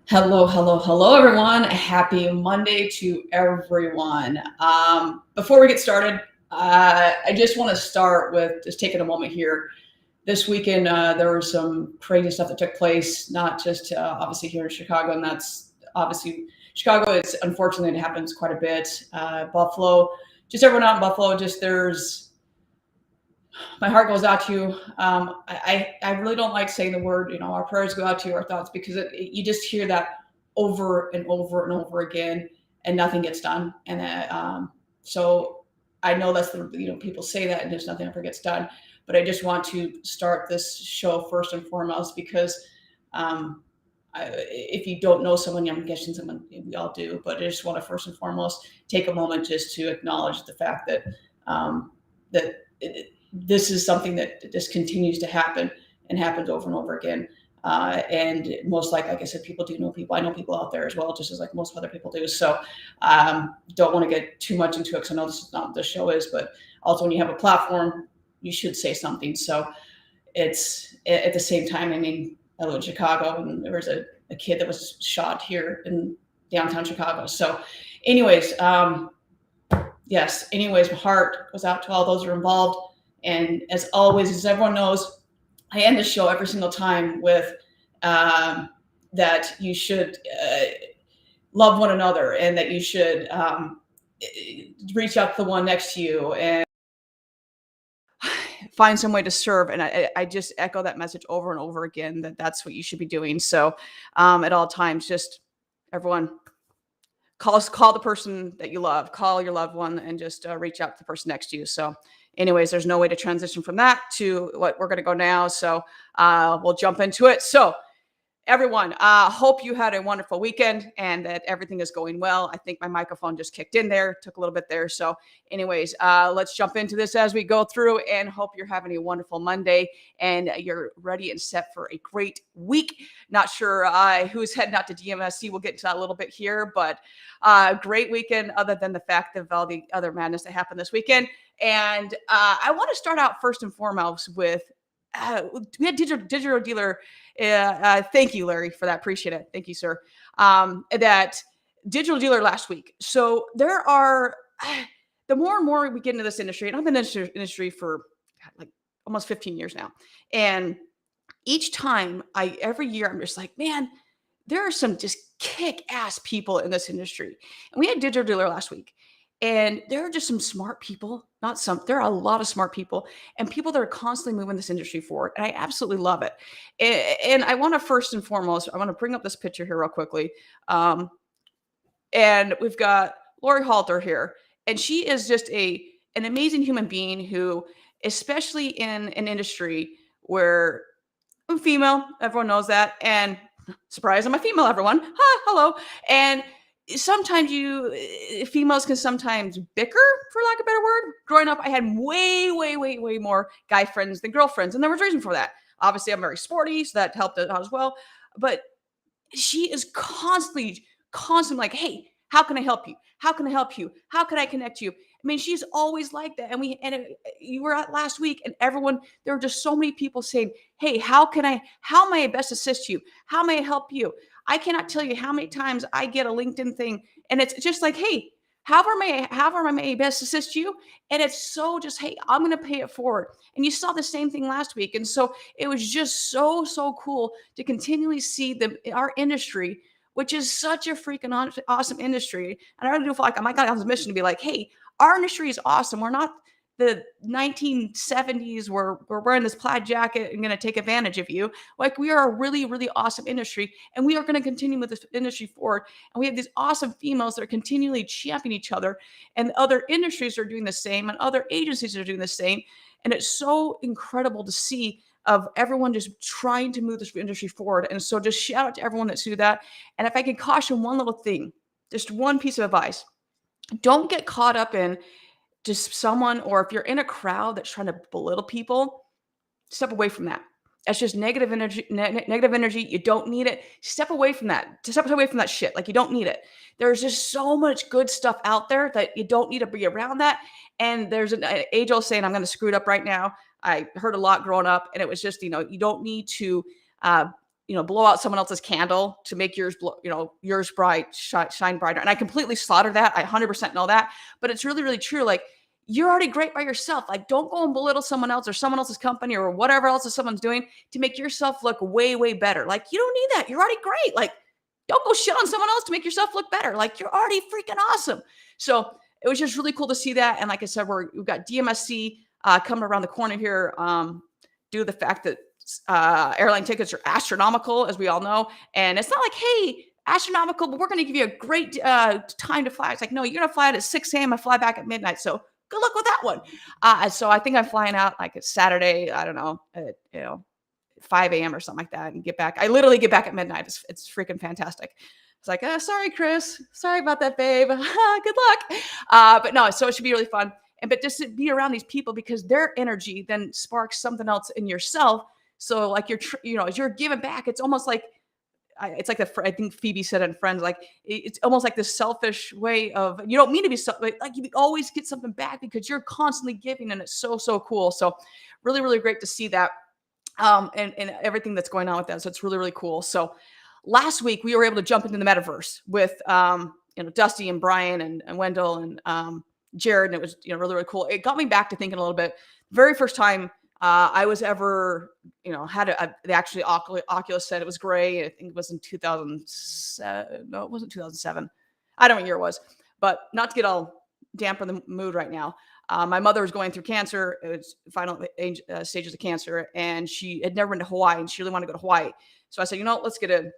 Hello, hello, hello, everyone. Happy Monday to everyone. Before we get started, I just want to start with just taking a moment here. This weekend, there was some crazy stuff that took place, not just obviously here in Chicago, and that's obviously Chicago. It's unfortunately it happens quite a bit. Buffalo, just everyone out in Buffalo, just there's my heart goes out to you. I really don't like saying the word, our prayers go out to you, our thoughts, because you just hear that over and over and over again, and nothing gets done. And so I know that's people say that, and there's nothing ever gets done. But I just want to start this show first and foremost because if you don't know someone, I'm guessing someone we all do, but I just want to first and foremost take a moment just to acknowledge the fact that that this is something that just continues to happen and happens over and over again. And most like I said, people do know people. I know people out there as well, just as like most other people do. So don't want to get too much into it because I know this is not what this show is, but also when you have a platform, you should say something. So it's at the same time, I mean, I live in Chicago and there was a kid that was shot here in downtown Chicago. So anyways, my heart goes out to all those who are involved. And as always, as everyone knows, I end the show every single time with that you should love one another and that you should reach out to the one next to you and find some way to serve. And I just echo that message over and over again, that's what you should be doing. So at all times, just everyone call the person that you love, call your loved one, and just reach out to the person next to you. So anyways, there's no way to transition from that to what we're going to go now. So we'll jump into it. So everyone, hope you had a wonderful weekend and that everything is going well. I think my microphone just kicked in there, took a little bit there. So anyways, let's jump into this as we go through and hope you're having a wonderful Monday and you're ready and set for a great week. Not sure who's heading out to DMSC. We'll get into that a little bit here, but great weekend other than the fact of all the other madness that happened this weekend. And I want to start out first and foremost with we had digital dealer. Thank you, Larry, for that. Appreciate it. Thank you, sir. That digital dealer last week. So there are the more and more we get into this industry, and I've been in this industry for like almost 15 years now, and each time every year I'm just like, man, there are some just kick-ass people in this industry. And we had digital dealer last week. And there are just some smart people, not some, there are a lot of smart people and people that are constantly moving this industry forward. And I absolutely love it. And I want to first and foremost, I want to bring up this picture here real quickly. And we've got Laurie Halter here. And she is just an amazing human being who, especially in an industry where I'm female, everyone knows that. And surprise, I'm a female, everyone. Hi, hello. And sometimes females can sometimes bicker, for lack of a better word. Growing up, I had way, way, way, way more guy friends than girlfriends. And there was a reason for that. Obviously, I'm very sporty, so that helped out as well. But she is constantly like, hey, how can I help you? How can I help you? How can I connect you? I mean, she's always like that. And you were at last week and everyone, there were just so many people saying, hey, how may I best assist you? How may I help you? I cannot tell you how many times I get a LinkedIn thing and it's just like, hey, however I may best assist you. And it's so just, hey, I'm going to pay it forward. And you saw the same thing last week. And so it was just so cool to continually see our industry, which is such a freaking awesome industry. And I really do feel like I might got on this mission to be like, hey, our industry is awesome. We're not the 1970s where we're wearing this plaid jacket and going to take advantage of you. Like we are a really, really awesome industry and we are going to continue with this industry forward. And we have these awesome females that are continually championing each other and other industries are doing the same and other agencies are doing the same. And it's so incredible to see of everyone just trying to move this industry forward. And so just shout out to everyone that's do that. And if I can caution one little thing, just one piece of advice, don't get caught up in just someone, or if you're in a crowd that's trying to belittle people, step away from that. That's just negative energy. Negative energy. You don't need it. Step away from that. Step away from that shit. Like you don't need it. There's just so much good stuff out there that you don't need to be around that. And there's an age-old saying, I'm going to screw it up right now. I heard a lot growing up, and it was just, you don't need to blow out someone else's candle to make yours, yours bright, shine brighter. And I completely slaughter that. I 100% know that, but it's really, really true. Like, you're already great by yourself. Like, don't go and belittle someone else or someone else's company or whatever else someone's doing to make yourself look way, way better. Like, you don't need that. You're already great. Like, don't go shit on someone else to make yourself look better. Like, you're already freaking awesome. So it was just really cool to see that. And like I said, we've got DMSC coming around the corner here, due to the fact that airline tickets are astronomical, as we all know. And it's not like, hey, astronomical, but we're going to give you a great time to fly. It's like, no, you're going to fly out at 6 a.m. and fly back at midnight. So good luck with that one. So I think I'm flying out like a Saturday, I don't know, at, 5 a.m. or something like that, and get back. I literally get back at midnight. It's freaking fantastic. It's like, sorry, Chris. Sorry about that, babe. Good luck. But no, so it should be really fun. But just to be around these people, because their energy then sparks something else in yourself. So like as you're giving back, it's almost like, it's like I think Phoebe said in Friends, like it's almost like this selfish way of, you don't mean to be like you always get something back because you're constantly giving, and it's so, so cool. So really, really great to see that, and everything that's going on with that. So it's really, really cool. So last week we were able to jump into the metaverse with Dusty and Brian and Wendell and Jarrod, and it was really, really cool. It got me back to thinking a little bit. Very first time I was ever, they actually Oculus said it was gray. I think it was in 2007. No, it wasn't 2007. I don't know what year it was, but not to get all dampen the mood right now. My mother was going through cancer. It was final stages of cancer, and she had never been to Hawaii, and she really wanted to go to Hawaii. So I said, let's get a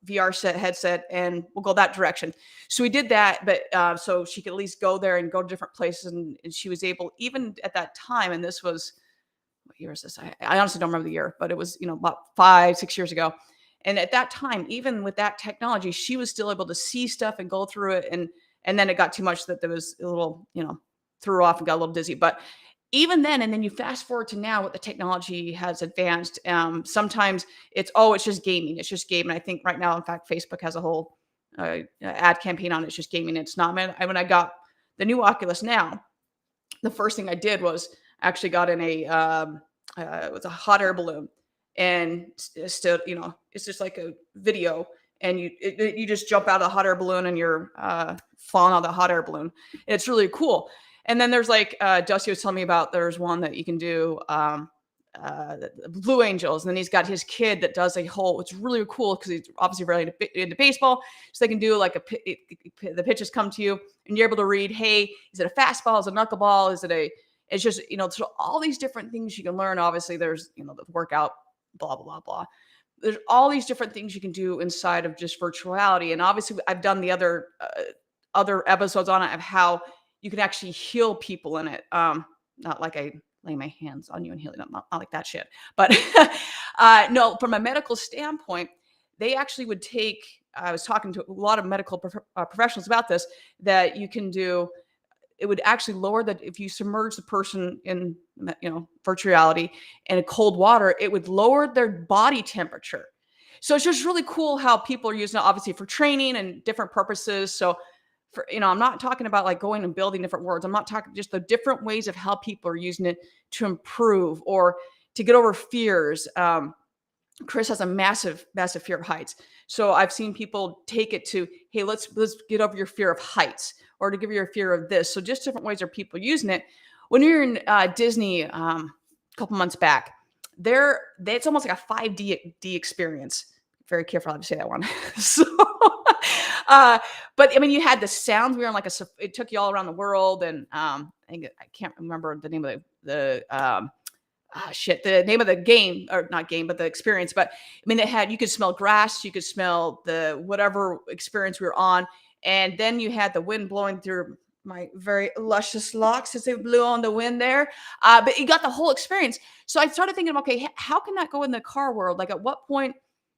VR headset, and we'll go that direction. So we did that, but so she could at least go there and go to different places, and she was able, even at that time, and this was, what year is this? I honestly don't remember the year, but it was, about 5-6 years ago. And at that time, even with that technology, she was still able to see stuff and go through it. And then it got too much that there was a little, threw her off and got a little dizzy. But even then, and then you fast forward to now, what the technology has advanced. Sometimes it's just gaming. It's just gaming. I think right now, in fact, Facebook has a whole ad campaign on it. It's just gaming. It's not. When I got the new Oculus now, the first thing I did was actually got in it was a hot air balloon, and still, it's just like a video, and you just jump out of the hot air balloon, and you're falling out of the hot air balloon. It's really cool. And then there's like Dusty was telling me about, there's one that you can do, the Blue Angels, and then he's got his kid that does a whole. It's really cool because he's obviously really into baseball, so they can do like the pitches come to you, and you're able to read, hey, is it a fastball? Is it a knuckleball? Is it a? It's just, so all these different things you can learn. Obviously, there's, the workout, blah, blah, blah, blah. There's all these different things you can do inside of just virtuality. And obviously, I've done the other episodes on it of how you can actually heal people in it. Not like I lay my hands on you and heal you, not like that shit. But no, from a medical standpoint, they actually would take, I was talking to a lot of medical professionals about this, that you can do. It would actually lower if you submerge the person in, virtual reality in cold water, it would lower their body temperature. So it's just really cool how people are using it, obviously, for training and different purposes. So I'm not talking about like going and building different worlds. I'm not talking just the different ways of how people are using it to improve or to get over fears. Chris has a massive, massive fear of heights. So I've seen people take it to, hey, let's get over your fear of heights, or to give you a fear of this. So just different ways of people using it. When you're in Disney a couple months back, it's almost like a 5D experience. Very careful how to say that one. So, but I mean, you had the sounds. We were on like it took you all around the world, and I can't remember the name of the name of the game, or not game, but the experience. But I mean, you could smell grass, you could smell the whatever experience we were on. And then you had the wind blowing through my very luscious locks as they blew on the wind there. But you got the whole experience. So I started thinking, okay, how can that go in the car world? Like, at what point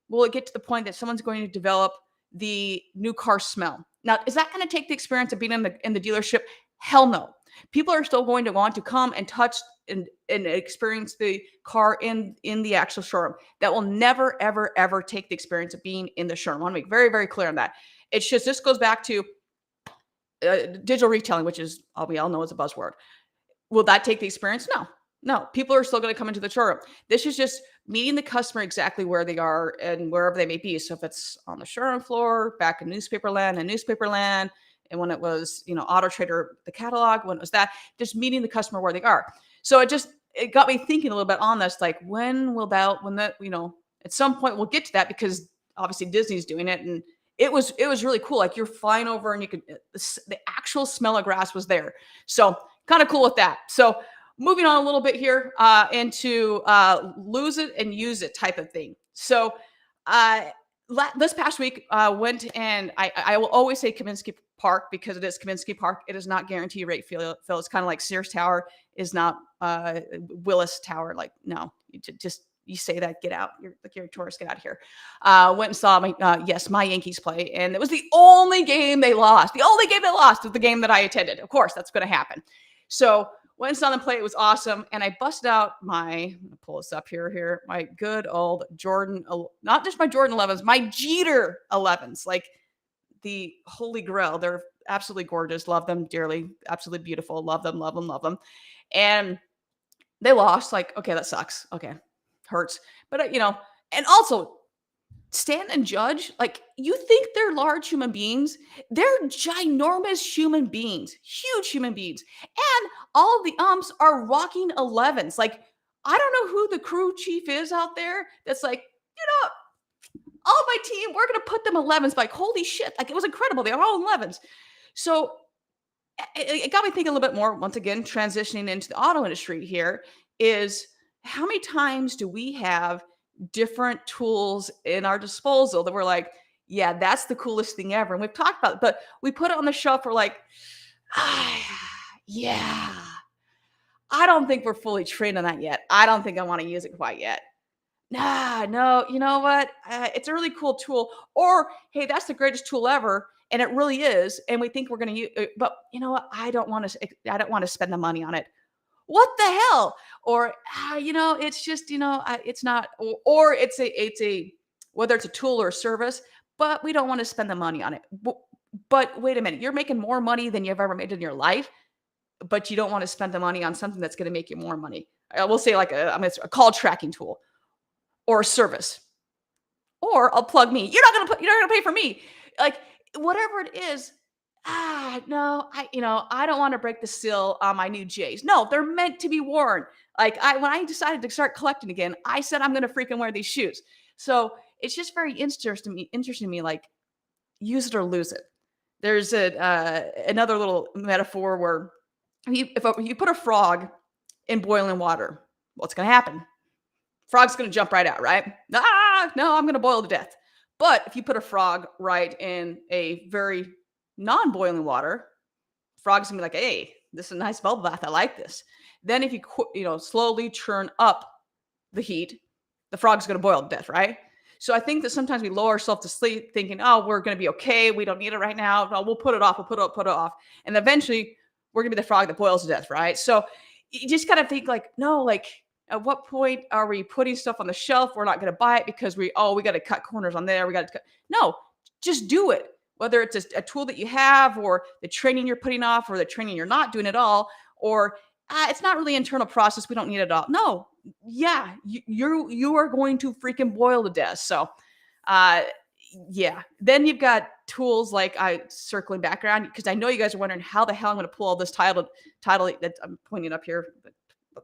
will it get to the point that someone's going to develop the new car smell? Now, is that going to take the experience of being in the dealership? Hell no. People are still going to want to come and touch and experience the car in the actual showroom. That will never, ever, ever take the experience of being in the showroom. I want to make very, very clear on that. It's just, this goes back to digital retailing, which is, we all know is a buzzword. Will that take the experience? No. No, people are still going to come into the showroom. This is just meeting the customer exactly where they are and wherever they may be. So if it's on the showroom floor, back in newspaper land, and when it was, Auto Trader, the catalog, when it was that, just meeting the customer where they are. So it got me thinking a little bit on this, like when that, at some point we'll get to that because obviously Disney's doing it, and it was really cool. Like you're flying over and you could the actual smell of grass was there. So kind of cool with that. So moving on a little bit here into lose it and use it type of thing. So uh, this past week went and I will always say Kaminsky Park because it is Kaminsky Park. It is not guarantee rate fill. It's kind of like Sears Tower is not Willis Tower. Like, no, you say that, get out. You're a tourist, get out of here. Went and saw my Yankees play, and it was the only game they lost. The only game they lost was the game that I attended. Of course, that's going to happen. So went and saw them play. It was awesome. And I busted out I'm going to pull this up here, my good old Jordan, not just my Jordan 11s, my Jeter 11s, like the holy grail. They're absolutely gorgeous. Love them dearly. Absolutely beautiful. Love them, love them, love them. And they lost. Like, okay, that sucks. Okay. Hurts. But, and also stand and judge. Like, you think they're large human beings? They're ginormous human beings, huge human beings. And all of the umps are rocking 11s. Like, I don't know who the crew chief is out there that's like, all my team, we're going to put them 11s. Like, holy shit. Like, it was incredible. They are all 11s. So it got me thinking a little bit more, once again, transitioning into the auto industry here, is how many times do we have different tools in our disposal that we're like, yeah, that's the coolest thing ever. And we've talked about it, but we put it on the shelf. We're like, yeah, I don't think we're fully trained on that yet. I don't think I want to use it quite yet. Nah, no, you know what? It's a really cool tool. Or, hey, that's the greatest tool ever. And it really is. And we think we're going to use it. But you know what? I don't want to spend the money on it. What the hell? Or, it's just, it's not, or it's a, whether it's a tool or a service, but we don't want to spend the money on it. But wait a minute, you're making more money than you've ever made in your life, but you don't want to spend the money on something that's going to make you more money. I will say like a call tracking tool or a service, or I'll plug me. You're not going to pay for me. Like, whatever it is. No, I don't want to break the seal on my new J's. No, they're meant to be worn. Like, when I decided to start collecting again, I said I'm going to freaking wear these shoes. So it's just very interesting to me, like, use it or lose it. There's another little metaphor where if you put a frog in boiling water, what's going to happen? Frog's going to jump right out, right? No, I'm going to boil to death. But if you put a frog right in a very non-boiling water, frog's gonna be like, hey, this is a nice bubble bath. I like this. Then if you slowly turn up the heat, the frog's gonna boil to death, right? So I think that sometimes we lower ourselves to sleep thinking, oh, we're gonna be okay. We don't need it right now. No, we'll put it off. Put it off. And eventually we're gonna be the frog that boils to death, right? So you just gotta think like, no, like, at what point are we putting stuff on the shelf? We're not going to buy it because we got to cut corners on there. No, just do it. Whether it's a tool that you have, or the training you're putting off, or the training you're not doing at all, or it's not really internal process. We don't need it all. No, yeah, you are going to freaking boil to death. So, yeah. Then you've got tools like circling back around, because I know you guys are wondering how the hell I'm going to pull all this title that I'm pointing up here.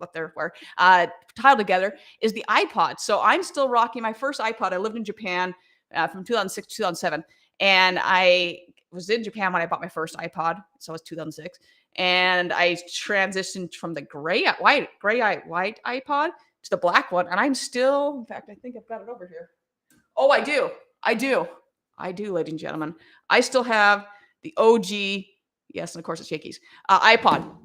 Up there where tied together is the iPod. So I'm still rocking my first iPod. I lived in Japan from 2006 to 2007, and I was in Japan when I bought my first iPod. So it was 2006, and I transitioned from the white iPod to the black one, and I'm still, in fact, I think I've got it over here. Oh, I do, ladies and gentlemen. I still have the OG, yes, and of course it's Yankees iPod.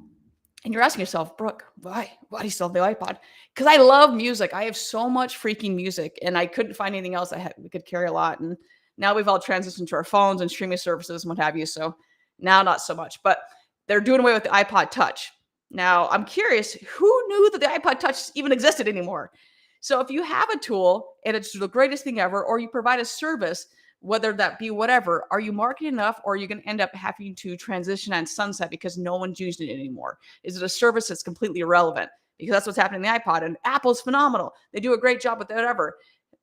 And you're asking yourself, Brooke, why do you still have the iPod? Because I love music. I have so much freaking music, and I couldn't find anything else we could carry a lot. And now we've all transitioned to our phones and streaming services and what have you. So now not so much, but they're doing away with the iPod Touch. Now I'm curious, who knew that the iPod Touch even existed anymore? So if you have a tool and it's the greatest thing ever, or you provide a service, whether that be whatever, are you marketing enough, or are you going to end up having to transition and sunset because no one's using it anymore? Is it a service that's completely irrelevant? because that's what's happening in the iPod. And Apple's phenomenal. They do a great job with whatever.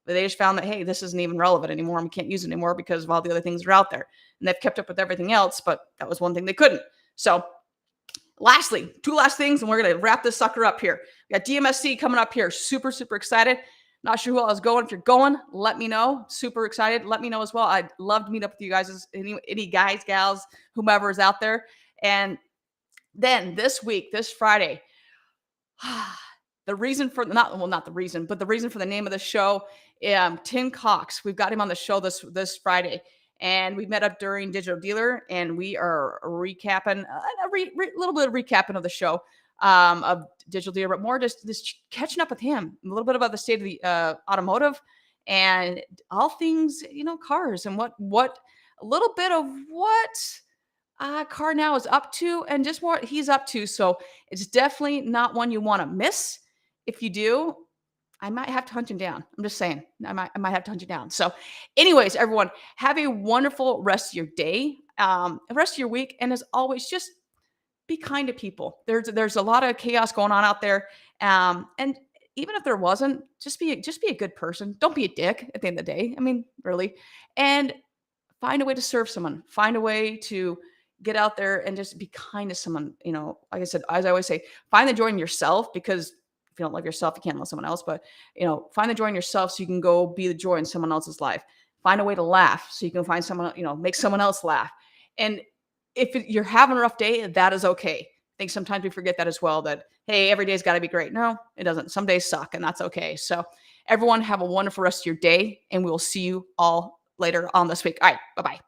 But they just found that, hey, this isn't even relevant anymore. And we can't use it anymore because of all the other things that are out there. And they've kept up with everything else, but that was one thing they couldn't. So lastly, two last things, and we're going to wrap this sucker up here. We got DMSC coming up here. Super, super excited. Not sure who else is going. If you're going, let me know. Super excited. Let me know as well. I'd love to meet up with you guys, any guys, gals, whomever is out there. And then this week, this Friday, the reason for not the reason, but the reason for the name of the show, Tim Cox. We've got him on the show this Friday, and we met up during Digital Dealer, and we are recapping a little bit of recapping of the show of Digital Dealer, but more just catching up with him, a little bit about the state of the automotive and all things, cars, and what a little bit of what Car Now is up to and just what he's up to. So it's definitely not one you want to miss. If you do, I might have to hunt him down. I'm just saying, I might have to hunt you down. So anyways, everyone, have a wonderful rest of your day, rest of your week. And as always, just be kind to people. There's a lot of chaos going on out there. And even if there wasn't, just be a good person. Don't be a dick at the end of the day. I mean, really. And find a way to serve someone. Find a way to get out there and just be kind to someone. Like I said, as I always say, find the joy in yourself, because if you don't love yourself, you can't love someone else. But, find the joy in yourself so you can go be the joy in someone else's life. Find a way to laugh so you can find someone, make someone else laugh. And if you're having a rough day, that is okay. I think sometimes we forget that as well, that, hey, every day's got to be great. No, it doesn't. Some days suck, and that's okay. So everyone have a wonderful rest of your day, and we will see you all later on this week. All right. Bye-bye.